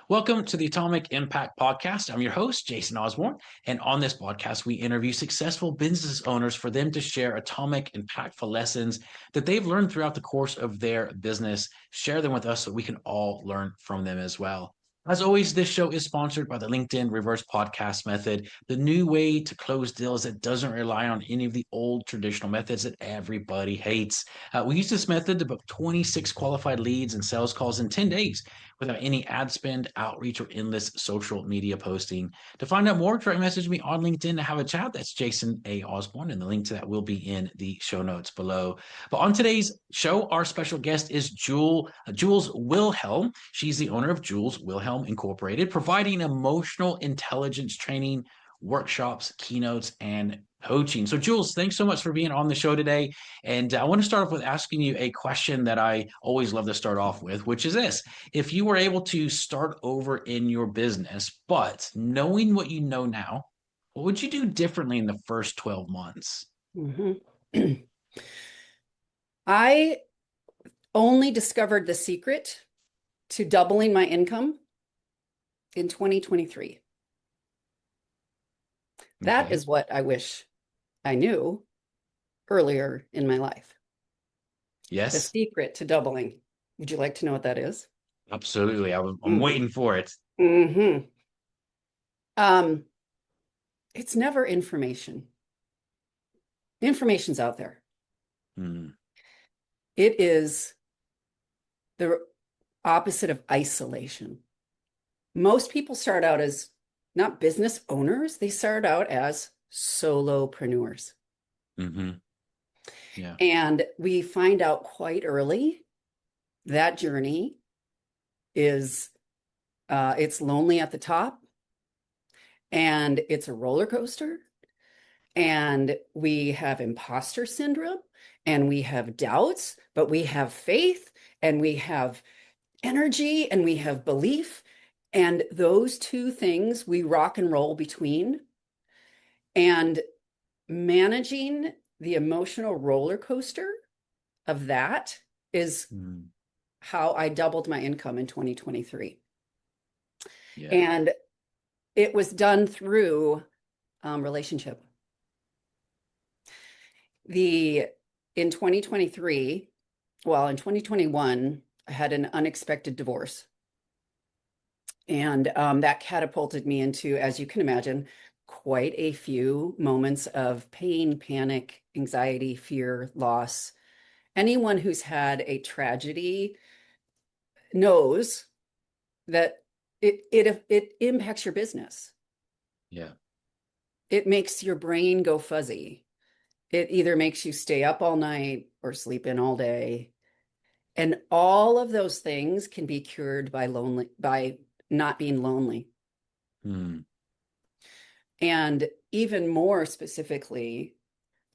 Welcome to the Atomic Impact Podcast. I'm your host, Jason Osborn. And on this podcast, we interview successful business owners for them to share atomic, impactful lessons that they've learned throughout the course of their business, share them with us so we can all learn from them as well. As always, this show is sponsored by the LinkedIn Reverse Podcast Method, the new way to close deals that doesn't rely on any of the old traditional methods that everybody hates. We use this method to book 26 qualified leads and sales calls in 10 days without any ad spend, outreach, or endless social media posting. To find out more, direct message me on LinkedIn to have a chat. That's Jason A. Osborn, and the link to that will be in the show notes below. But on today's show, our special guest is Jules Wilhelm. She's the owner of Jules Wilhelm Incorporated, providing emotional intelligence training, workshops, keynotes, and coaching. So, Jules, thanks so much for being on the show today. And I want to start off with asking you a question that I always love to start off with, which is this. If you were able to start over in your business, but knowing what you know now, what would you do differently in the first 12 months? I only discovered the secret to doubling my income in 2023. That is what I wish I knew earlier in my life. Yes. The secret to doubling. Would you like to know what that is? Absolutely. I'm waiting for it. It's never information. Information's out there. It is the opposite of isolation. Most people start out as not business owners. They start out as solopreneurs. Yeah. And we find out quite early that journey is, it's lonely at the top, and it's a roller coaster, and we have imposter syndrome, and we have doubts, but we have faith, and we have energy, and we have belief. And those two things we rock and roll between. And managing the emotional roller coaster of that is how I doubled my income in 2023. Yeah. And it was done through relationship. In 2023, well, in 2021, I had an unexpected divorce. And that catapulted me into, as you can imagine, quite a few moments of pain, panic, anxiety, fear, loss. Anyone who's had a tragedy knows that it impacts your business. Yeah. It makes your brain go fuzzy. It either makes you stay up all night or sleep in all day. And all of those things can be cured by not being lonely. And even more specifically,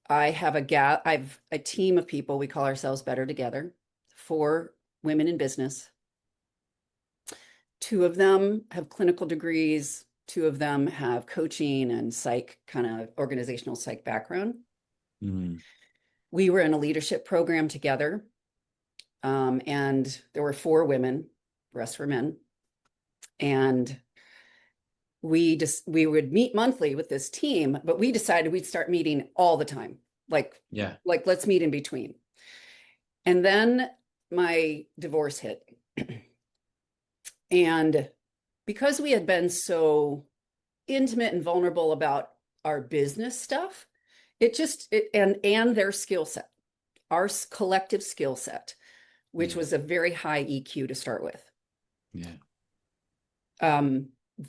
I have a team of people. We call ourselves Better Together, 4 women in business. 2 of them have clinical degrees. 2 of them have coaching and psych, kind of organizational psych background. We were in a leadership program together. And there were 4 women, the rest were men. And we would meet monthly with this team, but we decided we'd start meeting all the time. Like let's meet in between. And then my divorce hit. And because we had been so intimate and vulnerable about our business stuff, and their skill set, our collective skill set, which was a very high EQ to start with.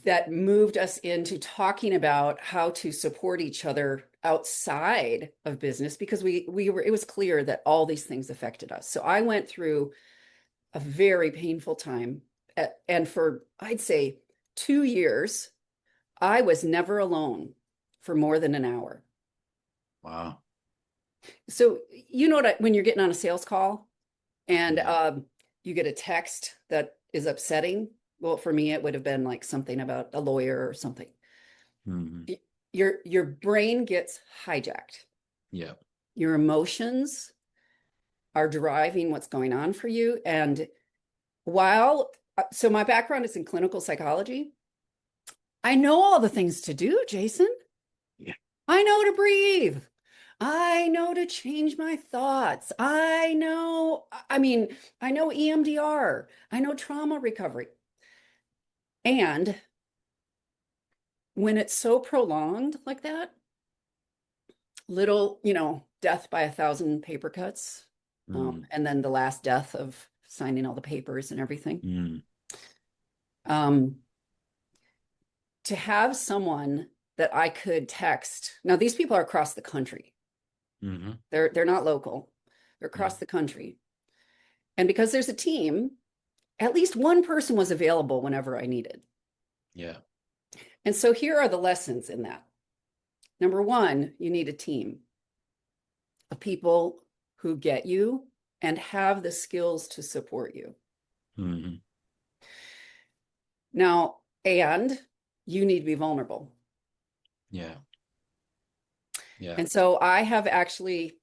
That moved us into talking about how to support each other outside of business, because it was clear that all these things affected us. So I went through a very painful time. And for, I'd say, 2 years, I was never alone for more than an hour. Wow. So, you know what, when you're getting on a sales call and you get a text that is upsetting. Well, for me, it would have been like something about a lawyer or something. Your brain gets hijacked. Yeah. Your emotions are driving what's going on for you. And while So my background is in clinical psychology. I know all the things to do, Jason. Yeah. I know to breathe. I know to change my thoughts. I know EMDR. I know trauma recovery. And when it's so prolonged like that, little, death by 1,000 paper cuts, Mm, and then the last death of signing all the papers and everything. mm, Um, to have someone that I could text. Now, these people are across the country. mm-hmm. They're not local. They're Yeah. across the country. And because there's a team, at least one person was available whenever I needed. Yeah. And so here are the lessons in that. Number one, you need a team of people who get you and have the skills to support you. Mm-hmm. Now, and you need to be vulnerable. Yeah. Yeah. And so I have actually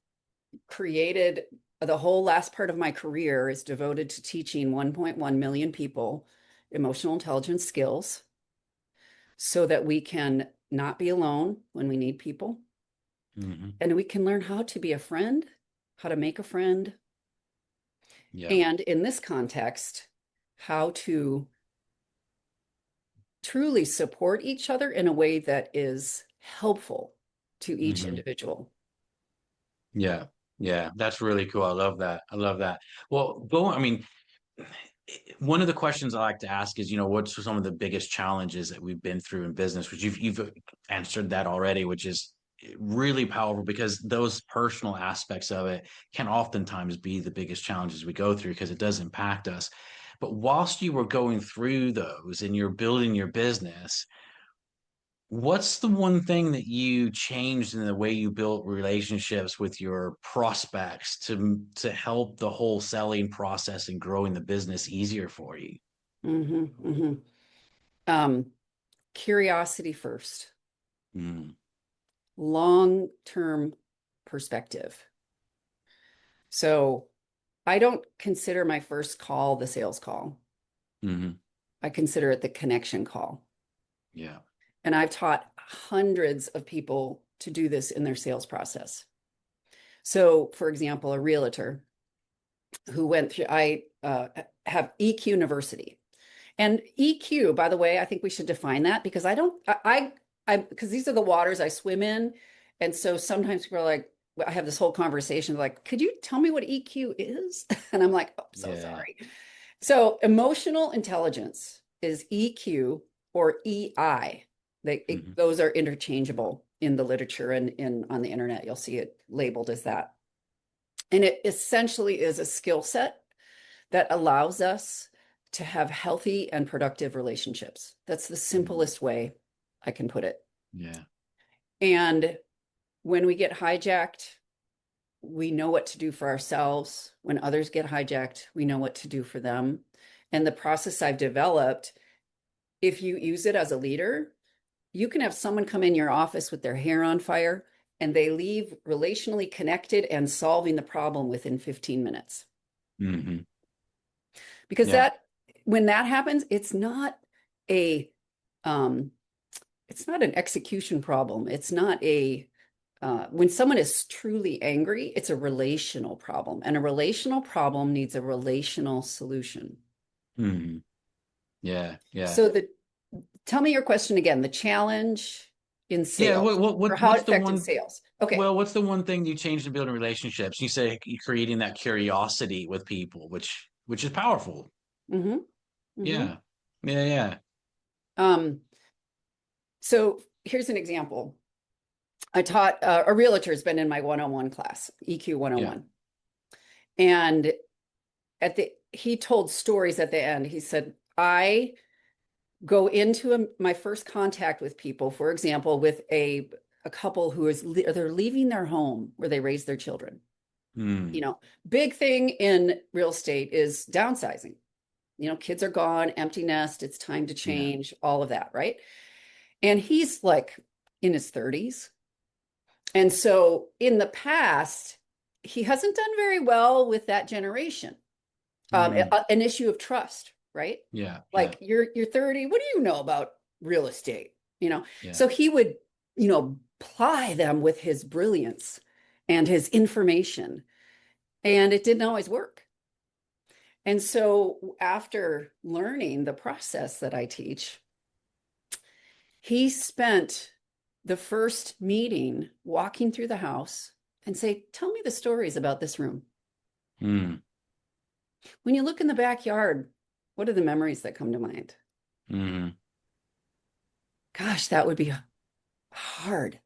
created the whole last part of my career is devoted to teaching 1.1 million people emotional intelligence skills so that we can not be alone when we need people. Mm-hmm. And we can learn how to be a friend, how to make a friend, Yeah. and in this context, how to truly support each other in a way that is helpful to each Mm-hmm. individual. Yeah. Yeah. That's really cool. I love that. I love that. Well, I mean, one of the questions I like to ask is, what's some of the biggest challenges that we've been through in business, which you've answered that already, which is really powerful because those personal aspects of it can oftentimes be the biggest challenges we go through because it does impact us. But whilst you were going through those and you're building your business, what's the one thing that you changed in the way you built relationships with your prospects to help the whole selling process and growing the business easier for you? Mm-hmm, mm-hmm. Um, Curiosity first, Mm, long-term perspective. So I don't consider my first call the sales call. hmm. I consider it the connection call. Yeah. And I've taught hundreds of people to do this in their sales process. So, for example, a realtor who went through, I have EQ University. And EQ, by the way, I think we should define that because because these are the waters I swim in. And so sometimes people are like, I have this whole conversation like, could you tell me what EQ is? And I'm like, oh, so Yeah. sorry. So emotional intelligence is EQ or EI. Hmm. Those are interchangeable in the literature and on the internet. You'll see it labeled as that. And it essentially is a skill set that allows us to have healthy and productive relationships. That's the Hmm. simplest way I can put it. Yeah. And when we get hijacked, we know what to do for ourselves. When others get hijacked, we know what to do for them. And the process I've developed, if you use it as a leader, you can have someone come in your office with their hair on fire and they leave relationally connected and solving the problem within 15 minutes. Hmm. Because Yeah. that when that happens, a um it's not an execution problem. It's not a when someone is truly angry, it's a relational problem. And a relational problem needs a relational solution. Hmm. Yeah. Yeah. So tell me your question again, the challenge in Yeah. sales or how What's it the affected one? sales. Okay. Well, what's the one thing you changed in building relationships? You say you're creating that curiosity with people, which is powerful. Mm-hmm. Mm-hmm. Yeah. Yeah. Yeah. Um, so here's an example. I taught a realtor has been in my 101 class, EQ Yeah. 101. And he told stories at the end. He said, I go into my first contact with people, for example, with a couple who they're leaving their home where they raise their children. Mm, Big thing in real estate is downsizing. Kids are gone, empty nest, it's time to yeah. change, all of that, right? And he's like in his 30s. And so in the past, he hasn't done very well with that generation. Mm, An issue of trust. right? Yeah. Yeah. Like you're 30, what do you know about real estate? Yeah. So he would, ply them with his brilliance and his information, and it didn't always work. And so after learning the process that I teach, he spent the first meeting walking through the house and say, "Tell me the stories about this room. Mm. When you look in the backyard, what are the memories that come to mind?" Mm. Gosh, that would be hard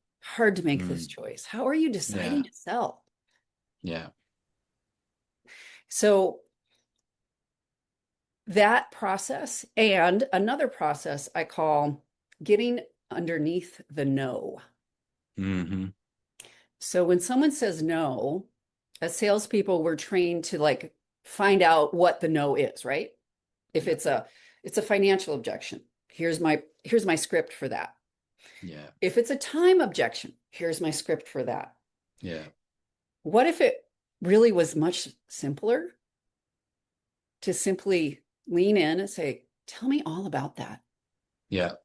to make this Mm. choice. How are you deciding Yeah. to sell? Yeah. So that process and another process I call getting underneath the no. Hmm. So when someone says no, as salespeople, we're trained to like find out what the no is, right? If Yeah. it's a financial objection, here's my script for that. Yeah. If it's a time objection, here's my script for that. Yeah. What if it really was much simpler to simply lean in and say, "Tell me all about that." Yeah.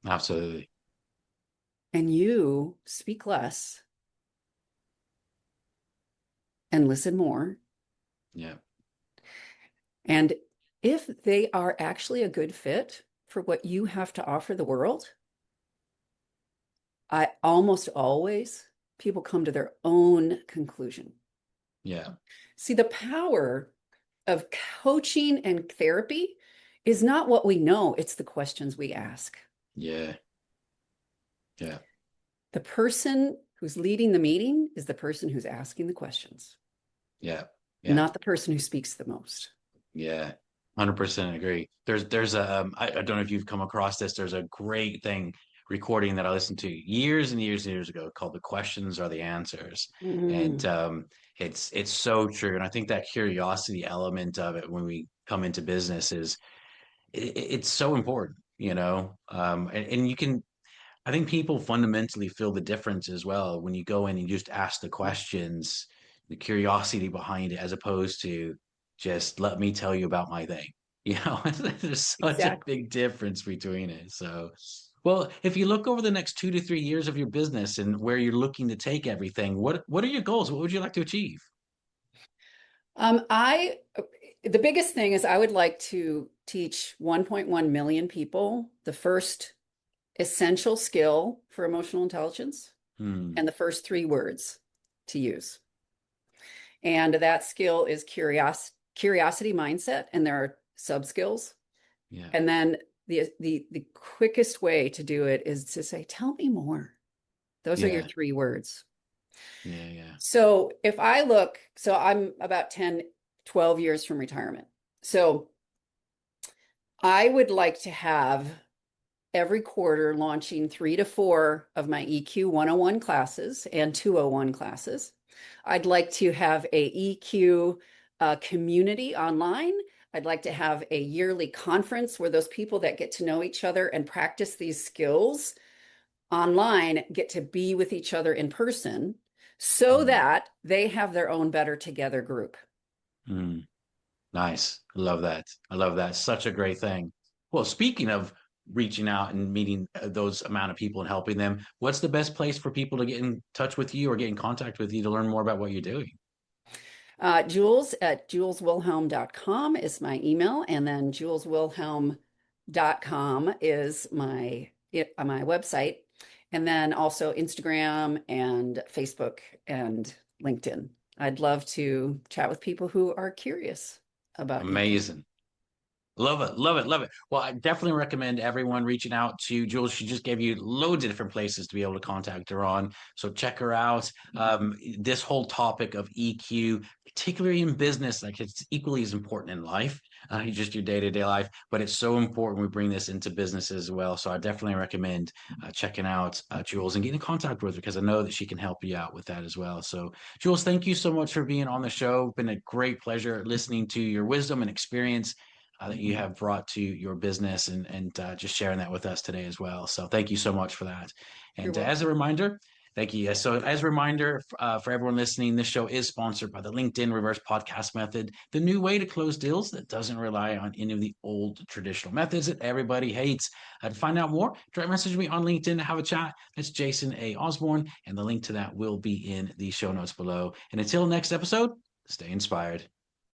Absolutely. And you speak less and listen more. Yeah. And if they are actually a good fit for what you have to offer the world, I almost always people come to their own conclusion. Yeah. See, the power of coaching and therapy is not what we know, it's the questions we ask. Yeah. Yeah. The person who's leading the meeting is the person who's asking the questions, Yeah. Yeah. not the person who speaks the most. Yeah. 100% agree. There's a I don't know if you've come across this. There's a great thing recording that I listened to years and years and years ago called "The Questions Are the Answers," and Mm, it's so true. And I think that curiosity element of it when we come into business is it's so important, and you can. I think people fundamentally feel the difference as well when you go in and just ask the questions, the curiosity behind it, as opposed to just let me tell you about my thing. There's such a exactly. big difference between it. So, well, if you look over the next 2 to 3 years of your business and where you're looking to take everything, what are your goals? What would you like to achieve? I the biggest thing is I would like to teach 1.1 million people the first essential skill for emotional intelligence Hmm. and the first three words to use. And that skill is curiosity mindset, and there are sub skills. Yeah. And then the quickest way to do it is to say, "Tell me more." Those are your Yeah. three words. Yeah. Yeah. So so I'm about 10, 12 years from retirement. So I would like to have every quarter launching 3 to 4 of my EQ 101 classes and 201 classes. I'd like to have a EQ community online. I'd like to have a yearly conference where those people that get to know each other and practice these skills online get to be with each other in person so Hmm. that they have their own better together group. Hmm. Nice. I love that. I love that. Such a great thing. Well, speaking of reaching out and meeting those amount of people and helping them, what's the best place for people to get in touch with you or get in contact with you to learn more about what you're doing? Jules at juleswilhelm.com is my email, and then juleswilhelm.com is my website, and then also Instagram and Facebook and LinkedIn. I'd love to chat with people who are curious about EQ. Amazing. Love it, love it, love it. Well, I definitely recommend everyone reaching out to Jules. She just gave you loads of different places to be able to contact her on. So check her out. This whole topic of EQ, particularly in business, like it's equally as important in life, just your day-to-day life, but it's so important we bring this into business as well. So I definitely recommend checking out Jules and getting in contact with her because I know that she can help you out with that as well. So Jules, thank you so much for being on the show. Been a great pleasure listening to your wisdom and experience that you have brought to your business and just sharing that with us today as well. So thank you so much for that. You're And as a welcome. reminder, Thank you. Yes. So, as a reminder for everyone listening, this show is sponsored by the LinkedIn Reverse Podcast Method, the new way to close deals that doesn't rely on any of the old traditional methods that everybody hates. To find out more, direct message me on LinkedIn to have a chat. That's Jason A. Osborn, and the link to that will be in the show notes below. And until next episode, stay inspired.